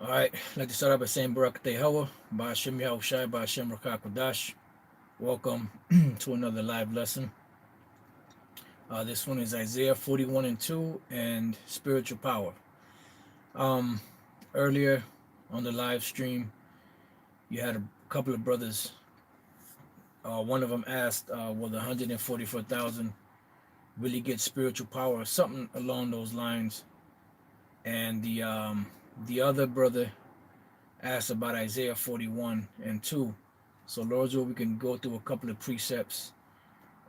All right, I'd like to start out by saying Barak Tehawa, Ba'ashem Yahushai, Ba'ashem Rakakwadash. Welcome to another live lesson. This one is Isaiah 41 and 2 and spiritual power. Um, Earlier on the live stream, you had a couple of brothers. One of them asked, will the 144,000 really get spiritual power or something along those lines? And the other brother asked about Isaiah 41 and 2. So, Lord's will we can go through a couple of precepts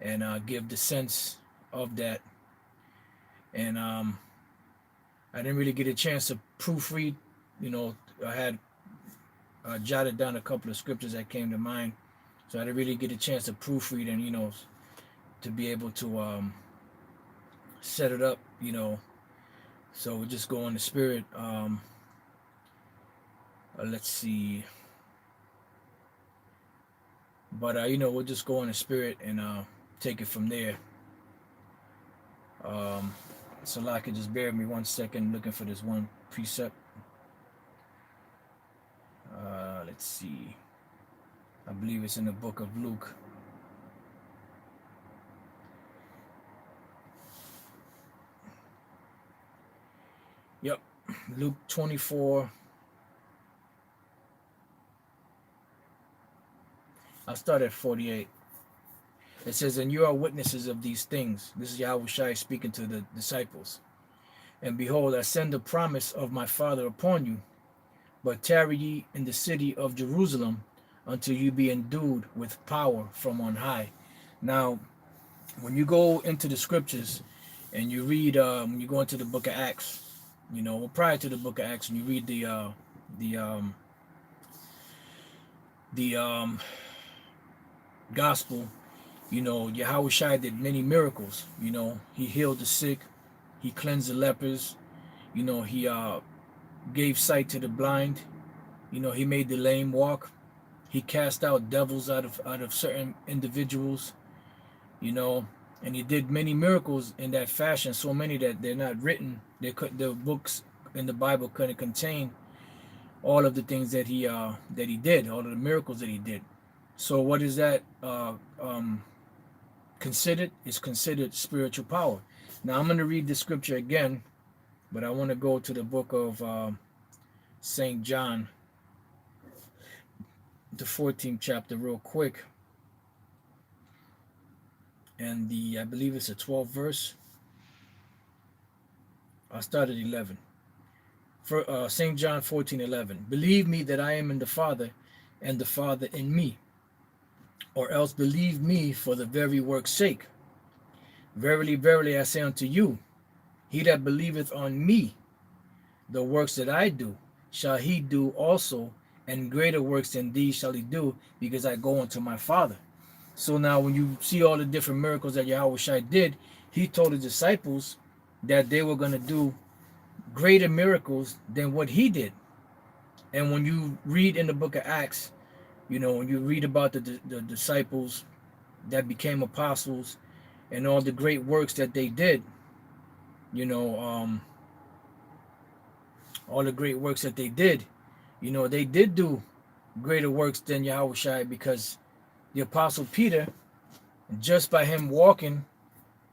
and give the sense of that. And I didn't really get a chance to proofread. I had jotted down a couple of scriptures that came to mind. So I didn't really get a chance to proofread and, to be able to set it up, So we'll just go on the spirit. Let's see. But, we'll just go on the spirit and take it from there. So like, just bear with me 1 second, looking for this one precept. Let's see. I believe it's in the book of Luke. Yep, Luke 24. I'll start at 48. It says, and you are witnesses of these things. This is Yahushua speaking to the disciples. And behold, I send the promise of my Father upon you, but tarry ye in the city of Jerusalem until you be endued with power from on high. Now, when you go into the scriptures and you read, when you go into the book of Acts, prior to the book of Acts, and you read the gospel, Yahushua did many miracles. He healed the sick, he cleansed the lepers, he gave sight to the blind, he made the lame walk, he cast out devils out of certain individuals, and he did many miracles in that fashion, so many that they're not written. The books in the Bible couldn't contain all of the things that he did, all of the miracles that he did. So what is that considered? It's considered spiritual power. Now I'm going to read the scripture again, but I want to go to the book of St. John, the 14th chapter real quick. And I believe it's a 12th verse. I'll start at 11. For St. John 14:11. Believe me that I am in the Father, and the Father in me. Or else believe me for the very work's sake. Verily, verily, I say unto you, he that believeth on me, the works that I do, shall he do also, and greater works than these shall he do, because I go unto my Father. So now when you see all the different miracles that Yahushua did, he told the disciples that they were going to do greater miracles than what he did. And when you read in the book of Acts, when you read about the disciples that became apostles and all the great works that they did, all the great works that they did do greater works than Yahushua, because the apostle Peter, just by him walking,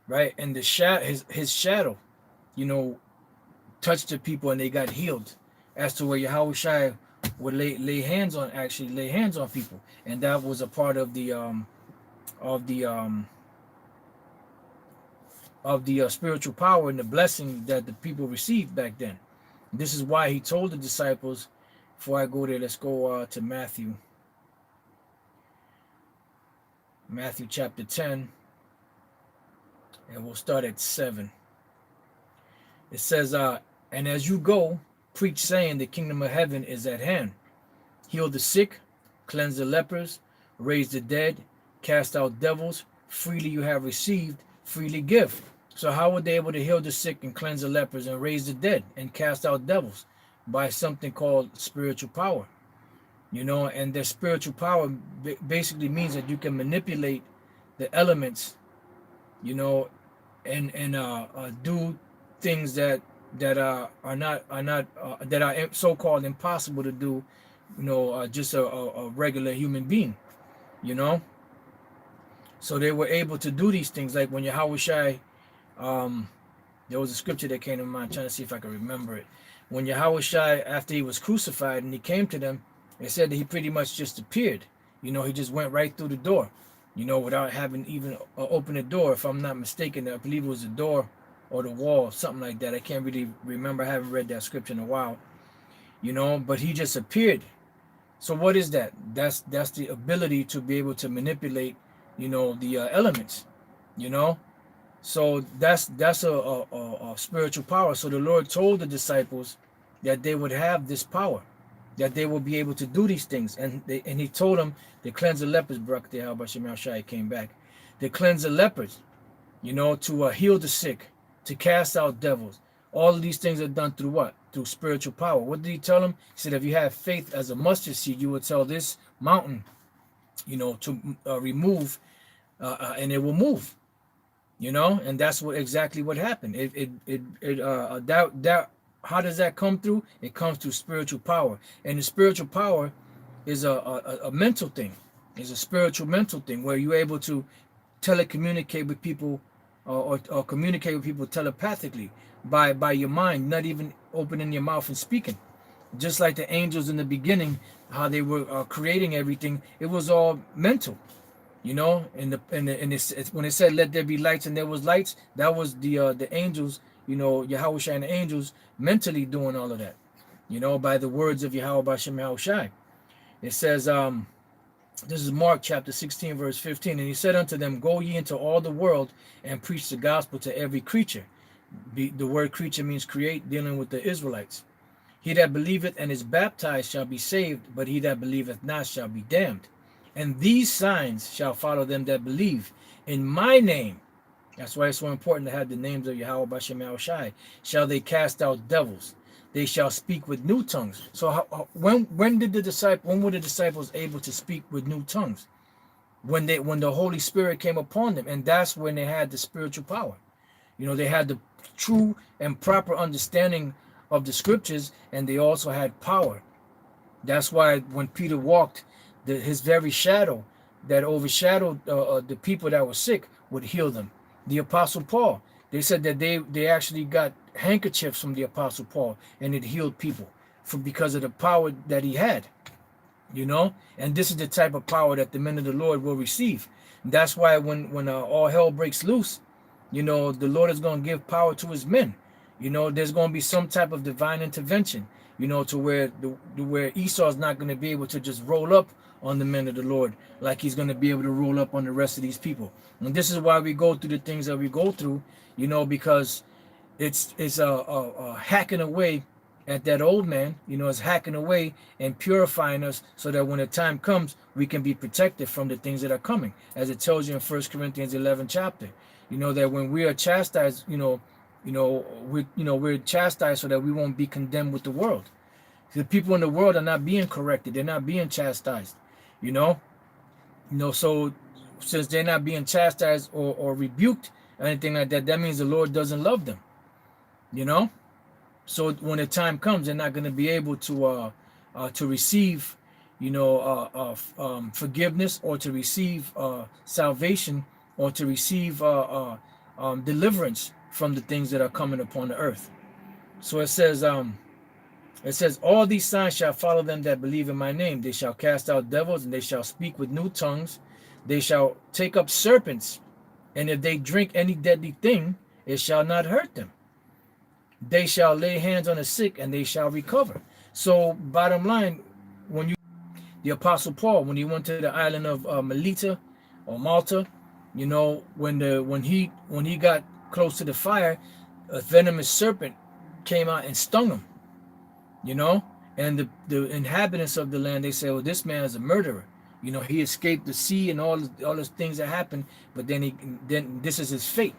right, and his shadow, touched the people and they got healed. As to where Yahushua would lay hands on people, and that was a part of the spiritual power and the blessing that the people received back then. This is why he told the disciples. Before I go there, let's go to Matthew chapter 10, and we'll start at 7. It says, and as you go, preach, saying, the kingdom of heaven is at hand. Heal the sick, cleanse the lepers, raise the dead, cast out devils. Freely you have received, freely give. So how were they able to heal the sick and cleanse the lepers and raise the dead and cast out devils? By something called spiritual power. And the spiritual power basically means that you can manipulate the elements, and do things that that are not that are so-called impossible to do, just a regular human being, you know. So they were able to do these things, like when Yahweh Shai, um, there was a scripture that came to mind, I'm trying to see if I can remember it. When Yahweh Shai, after he was crucified and he came to them, it said that he pretty much just appeared. He just went right through the door, without having even opened the door. If I'm not mistaken, I believe it was the door or the wall, something like that. I can't really remember. I haven't read that scripture in a while, but he just appeared. So what is that? That's the ability to be able to manipulate, the elements, you know. So that's a spiritual power. So the Lord told the disciples that they would have this power, that they will be able to do these things, and he told them to cleanse the lepers. Barak Hashem Shai came back. To cleanse the lepers, to heal the sick, to cast out devils. All of these things are done through what? Through spiritual power. What did he tell them? He said, if you have faith as a mustard seed, you will tell this mountain, to remove, and it will move. And that's exactly what happened. How does that come through? It comes through spiritual power, and the spiritual power is a mental thing. It's a spiritual mental thing where you're able to telecommunicate with people, or communicate with people telepathically by your mind, not even opening your mouth and speaking. Just like the angels in the beginning, how they were creating everything, it was all mental. When it said let there be lights and there was lights, that was the angels, Yahweh Shai and the angels mentally doing all of that, by the words of Yahweh Bashem Yahweh Shai. It says, this is Mark chapter 16 verse 15, and he said unto them, go ye into all the world and preach the gospel to every creature. The word creature means create, dealing with the Israelites. He that believeth and is baptized shall be saved, but he that believeth not shall be damned. And these signs shall follow them that believe in my name. That's why it's so important to have the names of Yahweh Bashem Yahweh Shai. Shall they cast out devils? They shall speak with new tongues. So when were the disciples able to speak with new tongues? When the Holy Spirit came upon them, and that's when they had the spiritual power. They had the true and proper understanding of the scriptures, and they also had power. That's why when Peter walked, his very shadow that overshadowed the people that were sick would heal them. The Apostle Paul, they said that they actually got handkerchiefs from the Apostle Paul, and it healed people because of the power that he had. And this is the type of power that the men of the Lord will receive. And that's why when all hell breaks loose, the Lord is going to give power to his men. There's going to be some type of divine intervention, to where Esau is not going to be able to just roll up on the men of the Lord like he's going to be able to roll up on the rest of these people. And this is why we go through the things that we go through, because it's a hacking away at that old man, it's hacking away and purifying us so that when the time comes, we can be protected from the things that are coming. As it tells you in 1 Corinthians 11 chapter, that when we are chastised, we're chastised so that we won't be condemned with the world. The people in the world are not being corrected. They're not being chastised, so since they're not being chastised or rebuked or anything like that, that means the Lord doesn't love them, So when the time comes, they're not going to be able to receive, forgiveness, or to receive salvation, or to receive deliverance from the things that are coming upon the earth. So it says, all these signs shall follow them that believe in my name. They shall cast out devils, and they shall speak with new tongues. They shall take up serpents, and if they drink any deadly thing, it shall not hurt them. They shall lay hands on the sick, and they shall recover. So bottom line, the Apostle Paul, when he went to the island of Melita or Malta, when he got close to the fire, a venomous serpent came out and stung him. And the inhabitants of the land, they say, well, this man is a murderer. He escaped the sea and all those things that happened, but then this is his fate.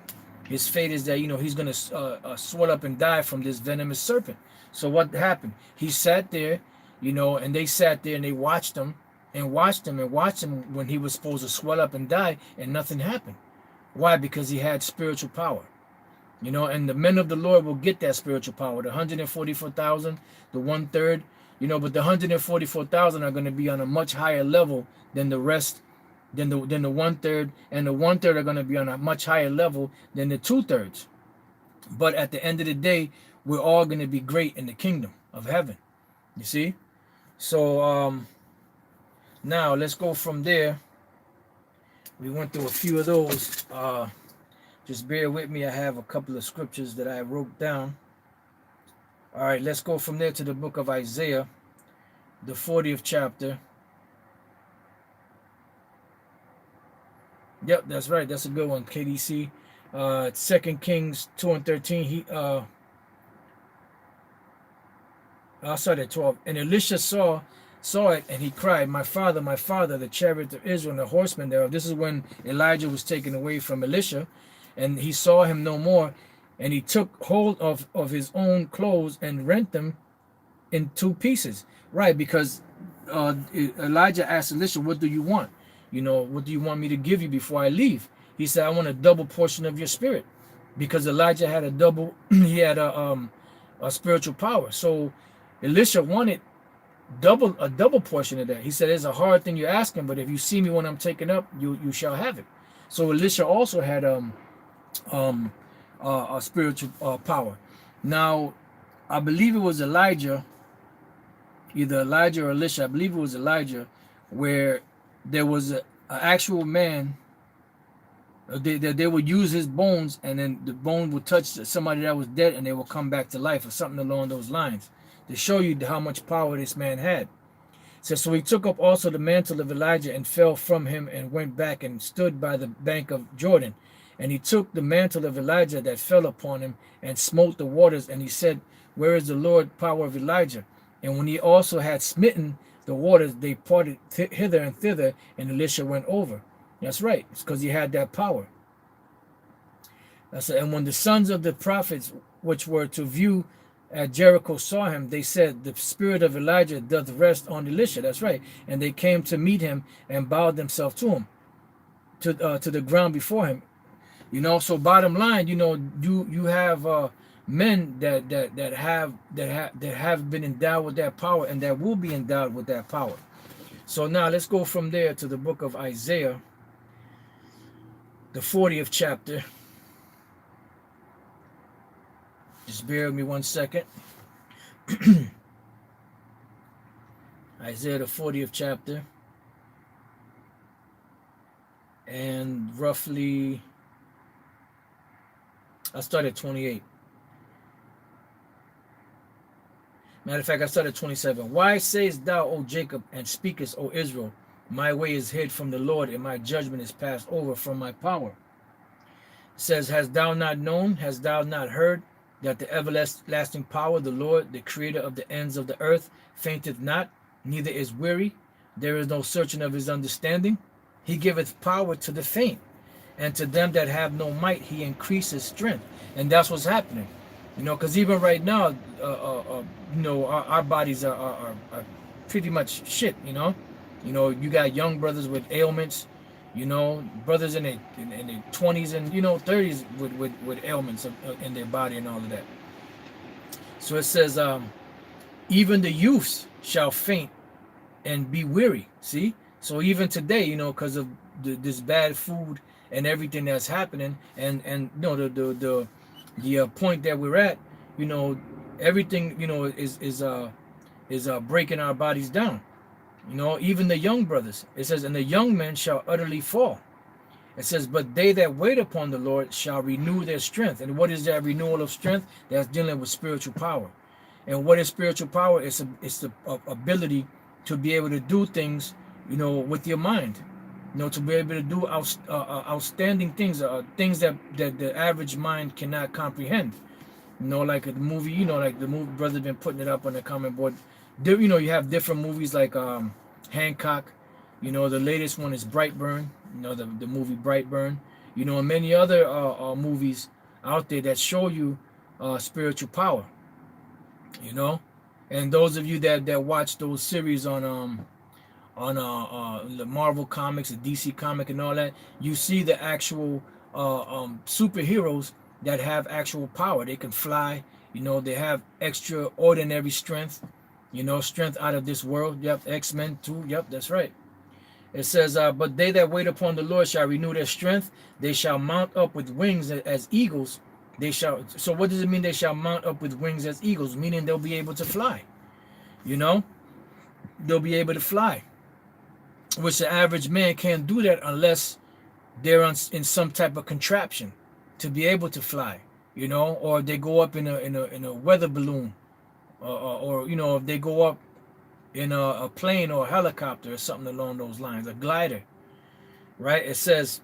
His fate is that, he's going to swell up and die from this venomous serpent. So what happened? He sat there, and they sat there and they watched him and watched him when he was supposed to swell up and die, and nothing happened. Why? Because he had spiritual power. You know, and the men of the Lord will get that spiritual power. The 144,000, the 1/3, you know, but the 144,000 are going to be on a much higher level than the rest, than the 1/3, and the 1/3 are going to be on a much higher level than the 2/3. But at the end of the day, we're all going to be great in the kingdom of heaven. You see? So now let's go from there. We went through a few of those. Just bear with me. I have a couple of scriptures that I wrote down. All right, let's go from there to the book of Isaiah, the 40th chapter. Yep, that's right. That's a good one, KDC. 2 Kings 2:13. I'll start at 12. And Elisha saw it, and he cried, my father, the chariot of Israel and the horsemen thereof. This is when Elijah was taken away from Elisha, and he saw him no more. And he took hold of his own clothes and rent them in 2 pieces. Right, because Elijah asked Elisha, what do you want? You know, what do you want me to give you before I leave? He said, I want a double portion of your spirit. Because Elijah had he had a spiritual power. So Elisha wanted a double portion of that. He said, it's a hard thing you're asking, but if you see me when I'm taken up, you shall have it. So Elisha also had a spiritual power. Now, I believe it was Elijah, either Elijah or Elisha. I believe it was Elijah, where there was an actual man. They would use his bones, and then the bone would touch somebody that was dead, and they will come back to life, or something along those lines, to show you how much power this man had. So he took up also the mantle of Elijah and fell from him and went back and stood by the bank of Jordan. And he took the mantle of Elijah that fell upon him and smote the waters. And he said, where is the Lord power of Elijah? And when he also had smitten the waters, they parted hither and thither, and Elisha went over. That's right. It's because he had that power. And when the sons of the prophets, which were to view at Jericho, saw him, they said, the spirit of Elijah doth rest on Elisha. That's right. And they came to meet him and bowed themselves to him, to the ground before him. You know, so bottom line, you know, you have men that have been endowed with that power, and that will be endowed with that power. So now let's go from there to the book of Isaiah, the 40th chapter. Just bear with me 1 second. Isaiah, the 40th chapter. And roughly, I started 28. Matter of fact, I started 27. Why sayest thou, O Jacob, and speakest, O Israel, my way is hid from the Lord, and my judgment is passed over from my power? It says, hast thou not known, hast thou not heard, that the everlasting power, the Lord, the creator of the ends of the earth, fainteth not, neither is weary. There is no searching of his understanding. He giveth power to the faint, and to them that have no might he increases strength. And that's what's happening. You know, because even right now, you know, our bodies are pretty much shit, you know. You know, you got young brothers with ailments, you know, brothers in their 20s and, you know, 30s with ailments in their body and all of that. So it says, even the youths shall faint and be weary. See? So even today, you know, because of this bad food and everything that's happening, and you know, the point that we're at, you know, everything, you know, is breaking our bodies down. You know, even the young brothers. It says, and the young men shall utterly fall. It says, but they that wait upon the Lord shall renew their strength. And what is that renewal of strength? That's dealing with spiritual power. And what is spiritual power? It's the ability to be able to do things, you know, with your mind. You know, to be able to do outstanding things, things that the average mind cannot comprehend. You know, like the movie, you know, like the movie, brother's been putting it up on the comment board. You know, you have different movies like Hancock. You know, the latest one is Brightburn. You know, the movie Brightburn. You know, and many other movies out there that show you spiritual power. You know, and those of you that watch those series on the Marvel comics, the DC comic, and all that, you see the actual superheroes that have actual power. They can fly. They have extraordinary strength. Strength out of this world. Yep, X-Men too. Yep, that's right. It says, but they that wait upon the Lord shall renew their strength. They shall mount up with wings as eagles. They shall. So what does it mean? They shall mount up with wings as eagles, meaning they'll be able to fly. They'll be able to fly, which the average man can't do that unless they're in some type of contraption to be able to fly. Or they go up in a weather balloon, or if they go up in a plane or a helicopter or something along those lines, a glider, right? It says,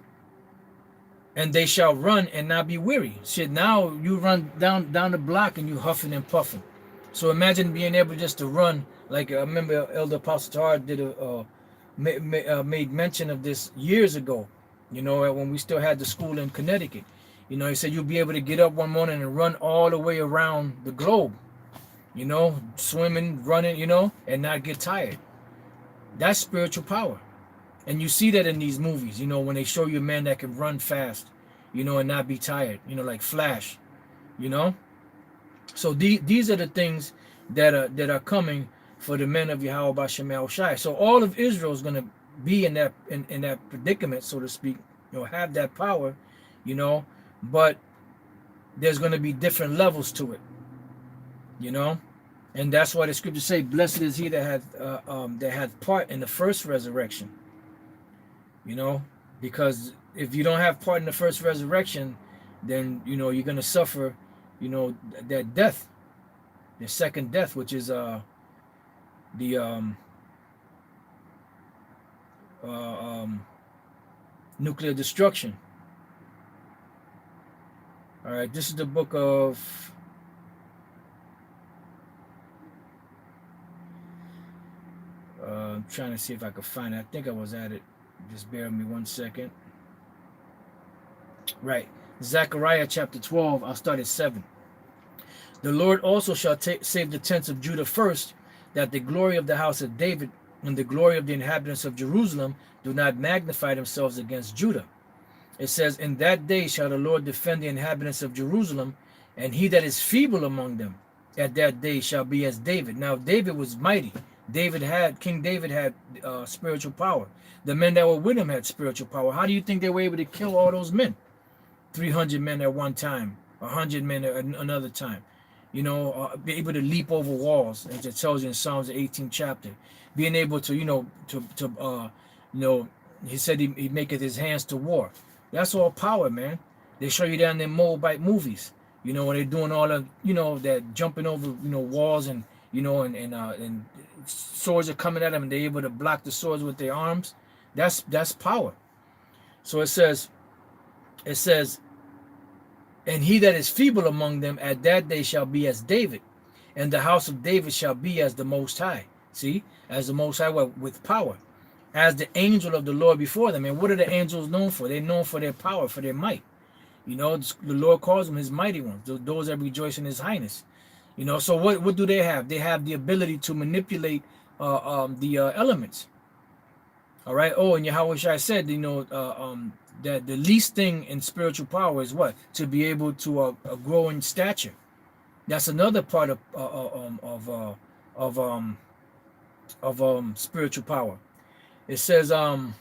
and they shall run and not be weary. Shit, now you run down the block and you huffing and puffing. So imagine being able just to run. Like I remember Elder Apostle Tahar did made mention of this years ago, when we still had the school in Connecticut. He said you'll be able to get up one morning and run all the way around the globe, swimming, running, and not get tired. That's spiritual power. And you see that in these movies, when they show you a man that can run fast, and not be tired, like Flash, So these are the things that are coming for the men of Yahweh B'Shem Yahushai. So all of Israel is going to be in that predicament, so to speak, have that power, but there's going to be different levels to it, and that's why the scriptures say, "Blessed is he that hath part in the first resurrection." Because if you don't have part in the first resurrection, then you're going to suffer, that death, the second death, which is the nuclear destruction. All right, this is the book of I'm trying to see if I could find it. I think I was at it. Just bear with me 1 second. Right, Zechariah chapter 12. I'll start at 7. The Lord also shall save the tents of Judah first, that the glory of the house of David and the glory of the inhabitants of Jerusalem do not magnify themselves against Judah. It says, in that day shall the Lord defend the inhabitants of Jerusalem, and he that is feeble among them at that day shall be as David. Now David was mighty. King David had spiritual power. The men that were with him had spiritual power. How do you think they were able to kill all those men? 300 men at one time, 100 men at another time. Be able to leap over walls, as it tells you in Psalms the 18th chapter. Being able to, he said he maketh his hands to war. That's all power, man. They show you that in their Moabite movies. When they're doing all of, that jumping over, walls and, and swords are coming at them and they're able to block the swords with their arms. That's power. So it says, and he that is feeble among them at that day shall be as David, and the house of David shall be as the Most High. See, as the Most High, with power, as the angel of the Lord before them. And what are the angels known for? They're known for their power, for their might. The Lord calls them his mighty ones, those that rejoice in his highness. So what do they have? They have the ability to manipulate the elements. All right. Oh, and Yahweh Shai said, that the least thing in spiritual power is what? To be able to grow in stature. That's another part of spiritual power. It says so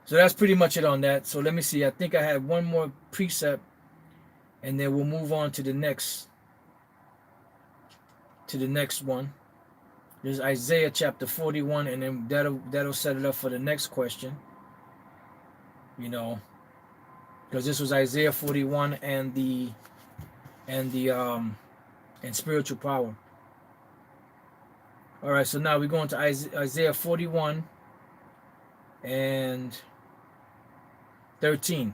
that's pretty much it on that. So let me see. I think I had one more precept, and then we'll move on to the next one. There's Isaiah chapter 41, and then that'll set it up for the next question. Because this was Isaiah 41 and spiritual power. All right, so now we're going to Isaiah 41 and 13.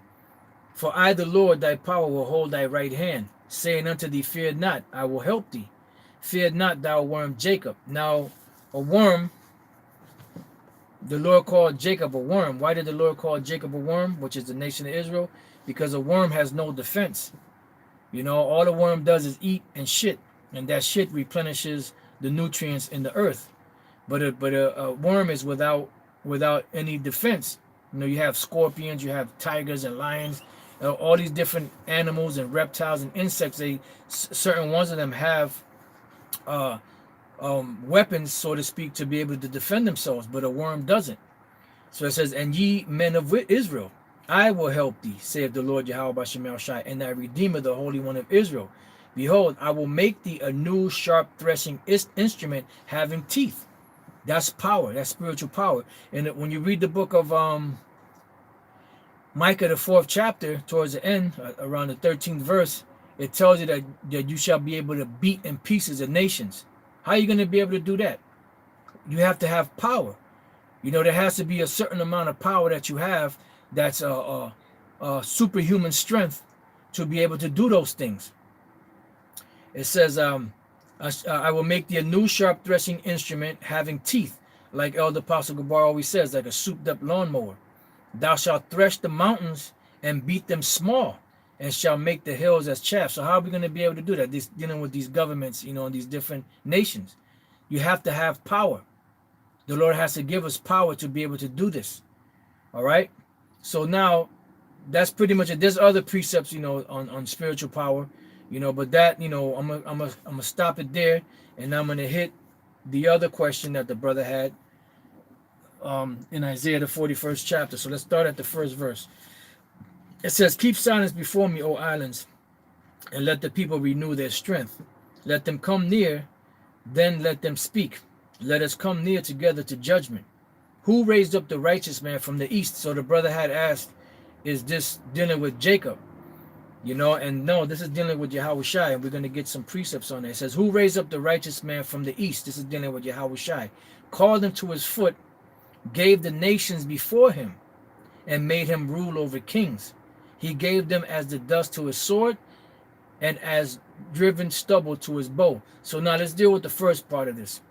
For I, the Lord, thy power, will hold thy right hand, saying unto thee, fear not, I will help thee. Fear not, thou worm Jacob. Now, a worm, the Lord called Jacob a worm. Why did the Lord call Jacob a worm, which is the nation of Israel? Because a worm has no defense. All a worm does is eat and shit, and that shit replenishes the nutrients in the earth. But a worm is without any defense. You have scorpions, you have tigers and lions, All these different animals and reptiles and insects, certain ones of them have weapons, so to speak, to be able to defend themselves, but a worm doesn't. So it says, and ye men of Israel, I will help thee, saith the Lord Yahweh Bashem El Shai, and thy Redeemer, the Holy One of Israel. Behold, I will make thee a new sharp threshing instrument having teeth. That's power. That's spiritual power. And when you read the book of Micah, the 4th chapter, towards the end, around the 13th verse, it tells you that you shall be able to beat in pieces the nations. How are you going to be able to do that? You have to have power. You know, there has to be a certain amount of power that you have that's superhuman strength to be able to do those things. It says, I will make thee a new sharp threshing instrument having teeth, like Elder Apostle Gabar always says, like a souped up lawnmower. Thou shalt thresh the mountains and beat them small, and shall make the hills as chaff. So how are we going to be able to do that? Dealing with these governments, you know, in these different nations. You have to have power. The Lord has to give us power to be able to do this. All right. So now that's pretty much it. There's other precepts, you know, on spiritual power, you know, but that, you know, I'm gonna stop it there, and I'm gonna hit the other question that the brother had in Isaiah the 41st chapter. So let's start at the first verse. It says, keep silence before me, O islands, and let the people renew their strength. Let them come near, then let them speak. Let us come near together to judgment. Who raised up the righteous man from the east? So the brother had asked, is this dealing with Jacob? You know, and no, this is dealing with Yahushai, and we're going to get some precepts on it. It says, who raised up the righteous man from the east? This is dealing with Yahushai. Called him to his foot, gave the nations before him, and made him rule over kings. He gave them as the dust to his sword, and as driven stubble to his bow. So now let's deal with the first part of this.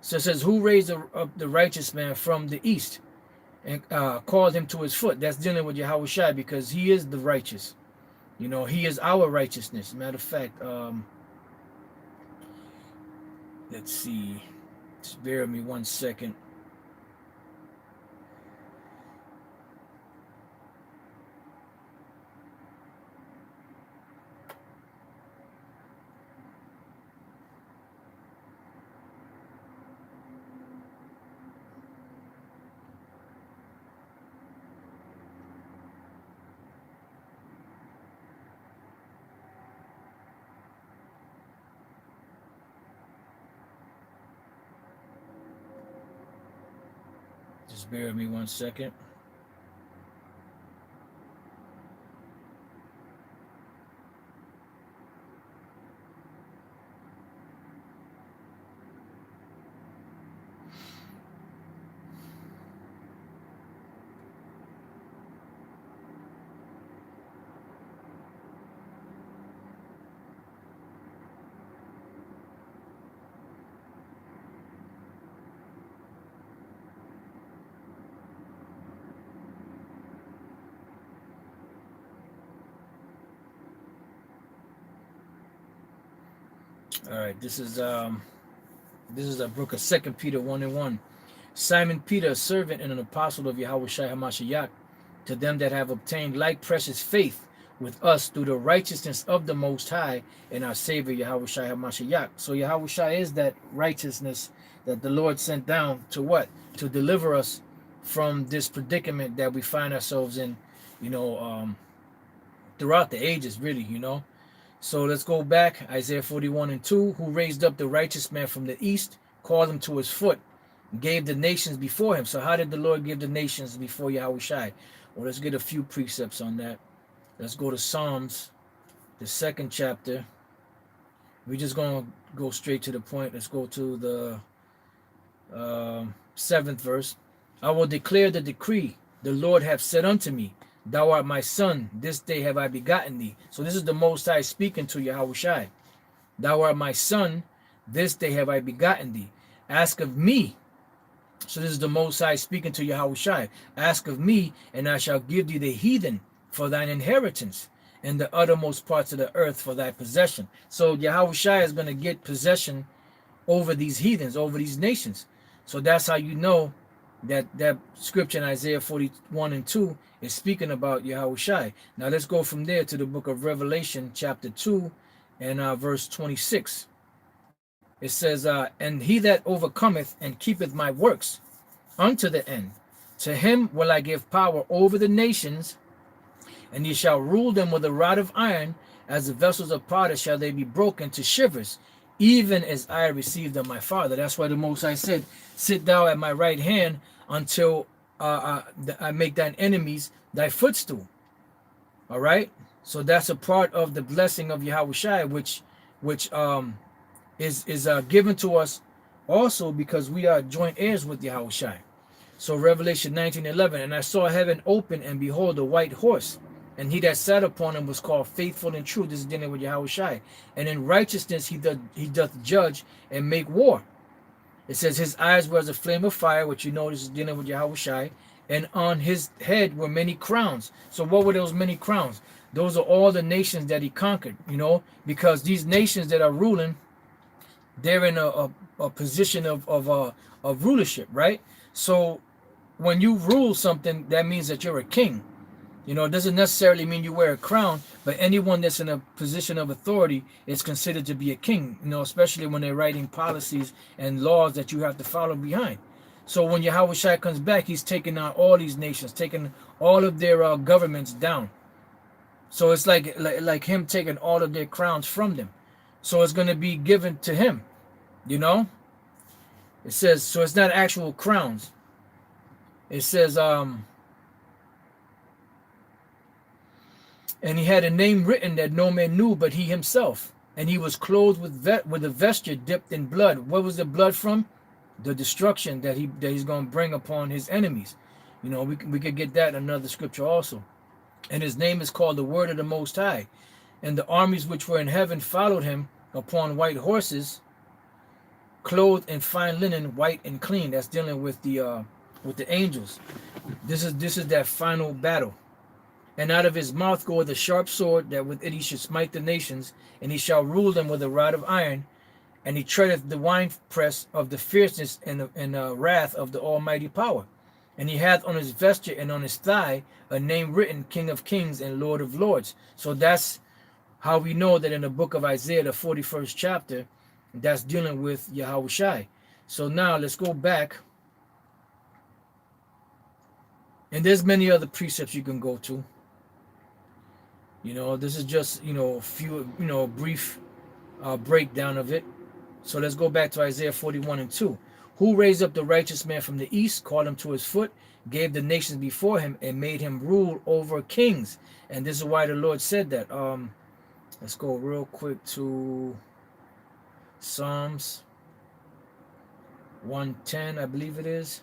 So it says, who raised up the righteous man from the east and called him to his foot? That's dealing with Yahushai, because he is the righteous. You know, he is our righteousness. Matter of fact, let's see. Just bear with me 1 second. Just bear with me 1 second. All right, this is a book of 2 Peter 1:1. Simon Peter, a servant and an apostle of Yahushua HaMashiach, to them that have obtained like precious faith with us through the righteousness of the Most High and our Savior Yahushua HaMashiach. So Yahushua is that righteousness that the Lord sent down to what? To deliver us from this predicament that we find ourselves in, you know, throughout the ages, really, you know. So let's go back, Isaiah 41:2, who raised up the righteous man from the east, called him to his foot, gave the nations before him. So how did the Lord give the nations before Yahushai? Well, let's get a few precepts on that. Let's go to Psalms, the 2nd chapter. We're just going to go straight to the point. Let's go to the 7th verse. I will declare the decree. The Lord hath said unto me, thou art my son, this day have I begotten thee. So this is the Most High speaking to Yahushai. Thou art my son, this day have I begotten thee. Ask of me. So this is the Most High speaking to Yahushai. Ask of me, and I shall give thee the heathen for thine inheritance, and the uttermost parts of the earth for thy possession. So Yahushai is going to get possession over these heathens, over these nations. So that's how you know That scripture in Isaiah 41 and 2 is speaking about Yahushai. Now let's go from there to the book of Revelation chapter 2 and verse 26. It says, and he that overcometh and keepeth my works unto the end, to him will I give power over the nations, and he shall rule them with a rod of iron, as the vessels of potter shall they be broken to shivers, even as I received of my Father. That's why the Most High said, sit thou at my right hand until I make thine enemies thy footstool. All right? So that's a part of the blessing of Yahushai, which is given to us also because we are joint heirs with Yahushai. So Revelation 19:11, and I saw heaven open, and behold, a white horse, and he that sat upon him was called Faithful and True. This is dealing with Yahushai. And in righteousness he doth judge and make war. It says his eyes were as a flame of fire, which you notice is dealing with Yahushai, and on his head were many crowns. So what were those many crowns? Those are all the nations that he conquered, because these nations that are ruling, they're in a position of rulership, right? So when you rule something, that means that you're a king. It doesn't necessarily mean you wear a crown, but anyone that's in a position of authority is considered to be a king, especially when they're writing policies and laws that you have to follow behind. So when Yahushua comes back, he's taking out all these nations, taking all of their governments down. So it's like him taking all of their crowns from them. So it's going to be given to him, It says, so it's not actual crowns. It says, and he had a name written that no man knew but he himself. And he was clothed with a vesture dipped in blood. What was the blood from? The destruction that he's going to bring upon his enemies. We could get that in another scripture also. And his name is called the Word of the Most High. And the armies which were in heaven followed him upon white horses, clothed in fine linen, white and clean. That's dealing with the angels. This is that final battle. And out of his mouth goeth a sharp sword, that with it he should smite the nations, and he shall rule them with a rod of iron, and he treadeth the winepress of the fierceness and wrath of the almighty power. And he hath on his vesture and on his thigh a name written, King of Kings and Lord of Lords. So that's how we know that in the book of Isaiah, the 41st chapter, that's dealing with Yahushai. So now let's go back. And there's many other precepts you can go to. This is just, a few, brief breakdown of it. So let's go back to Isaiah 41 and 2. Who raised up the righteous man from the east, called him to his foot, gave the nations before him, and made him rule over kings. And this is why the Lord said that. Let's go real quick to Psalms 110, I believe it is.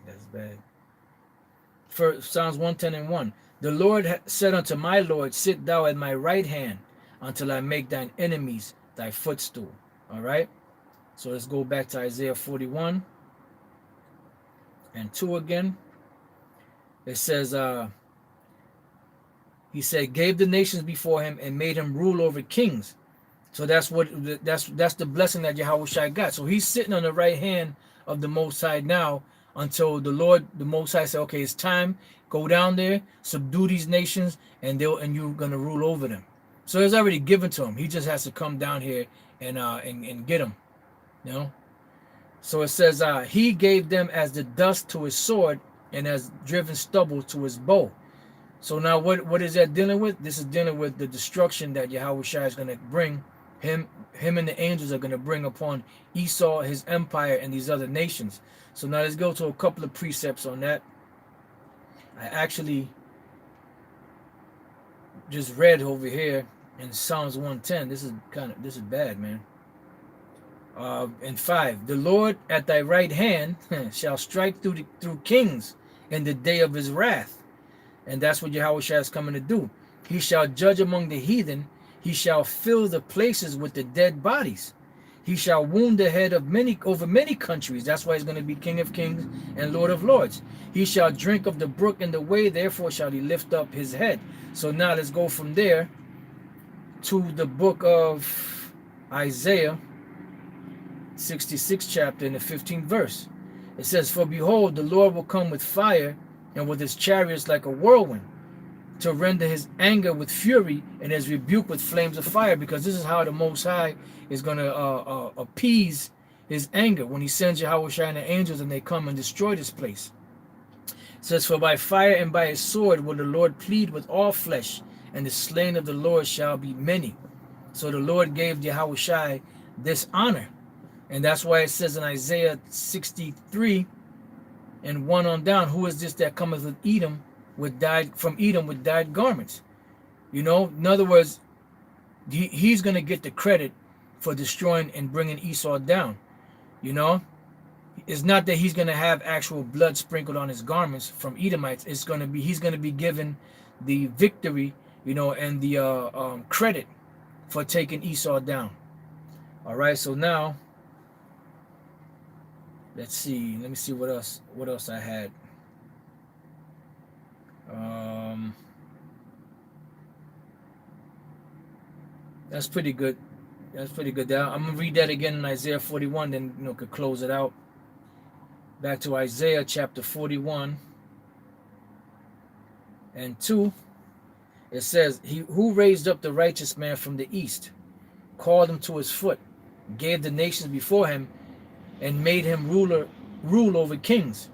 That's bad. For Psalms 110 and 1. The Lord said unto my Lord, sit thou at my right hand until I make thine enemies thy footstool. All right. So let's go back to Isaiah 41 and 2 again. It says, he said, gave the nations before him and made him rule over kings. So that's the blessing that Yahushua got. So he's sitting on the right hand of the Most High now, until the Lord, the Most High, said, okay, it's time. Go down there, subdue these nations, and you're gonna rule over them. So it's already given to him. He just has to come down here and get them. So it says, he gave them as the dust to his sword, and as driven stubble to his bow. So now what is that dealing with? This is dealing with the destruction that Yahushua is gonna bring. Him and the angels are gonna bring upon Esau, his empire, and these other nations. So now let's go to a couple of precepts on that. I actually just read over here in Psalms 110. This is bad, man. And 5, the Lord at thy right hand shall strike through kings in the day of his wrath. And that's what Yahushua is coming to do. He shall judge among the heathen. He shall fill the places with the dead bodies. He shall wound the head of many over many countries. That's why he's going to be King of Kings and Lord of Lords. He shall drink of the brook in the way, therefore shall he lift up his head. So now let's go from there to the book of Isaiah 66 chapter in the 15th verse. It says, for behold, the Lord will come with fire, and with his chariots like a whirlwind, to render his anger with fury and his rebuke with flames of fire. Because this is how the Most High is going to appease his anger, when he sends Yahushua and the angels and they come and destroy this place. It says, for by fire and by his sword will the Lord plead with all flesh, and the slain of the Lord shall be many. So the Lord gave Yahushua this honor. And that's why it says in Isaiah 63 and 1 on down, who is this that cometh with Edom with dyed garments? You know, in other words, he's going to get the credit for destroying and bringing Esau down. You know, it's not that he's going to have actual blood sprinkled on his garments from Edomites. It's going to be, he's going to be given the victory, you know, and the credit for taking Esau down. All right, so now let's see. Let me see what else I had. That's pretty good. That's pretty good. I'm gonna read that again in Isaiah 41, then could close it out. Back to Isaiah chapter 41 and 2. It says, he who raised up the righteous man from the east, called him to his foot, gave the nations before him, and made him rule over kings.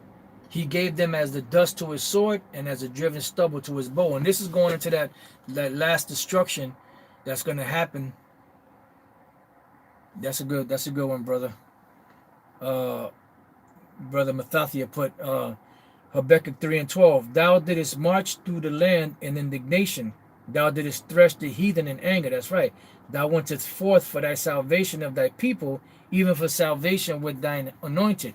He gave them as the dust to his sword, and as a driven stubble to his bow. And this is going into that last destruction that's going to happen. That's a good one, brother. Brother Mathathia put Habakkuk 3 and 12. Thou didst march through the land in indignation. Thou didst thresh the heathen in anger. That's right. Thou wentest forth for thy salvation of thy people, even for salvation with thine anointed.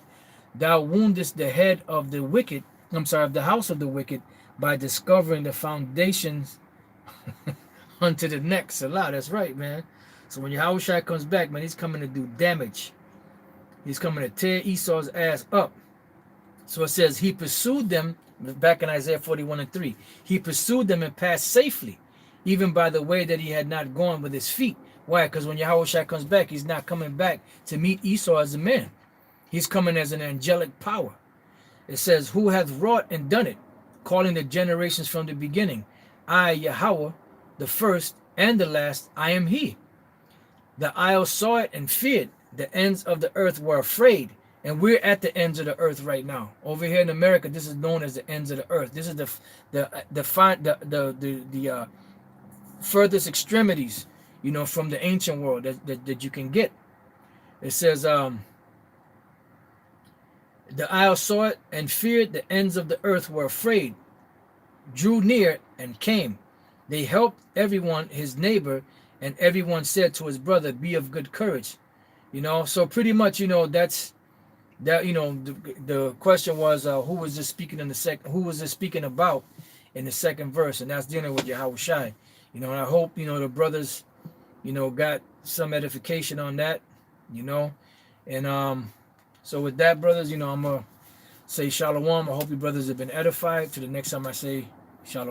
Thou woundest the head of the wicked, of the house of the wicked, by discovering the foundations unto the neck. Salah, that's right, man. So when Yahushua comes back, man, he's coming to do damage. He's coming to tear Esau's ass up. So it says, he pursued them, back in Isaiah 41 and 3. He pursued them and passed safely, even by the way that he had not gone with his feet. Why? Because when Yahushua comes back, he's not coming back to meet Esau as a man. He's coming as an angelic power. It says, who hath wrought and done it, calling the generations from the beginning. I, Yahweh, the first and the last, I am he. The isles saw it and feared. The ends of the earth were afraid. And we're at the ends of the earth right now. Over here in America, this is known as the ends of the earth. This is the furthest extremities, from the ancient world that you can get. It says, the isles saw it and feared. The ends of the earth were afraid, drew near and came. They helped everyone his neighbor, and everyone said to his brother, be of good courage. So pretty much, that's that. The question was, who was this speaking in the second? Who was this speaking about in the second verse? And that's dealing with Yahushua. And I hope the brothers, got some edification on that. And so with that, brothers, I'm gonna say shalom. I hope you brothers have been edified. To the next time I say shalom.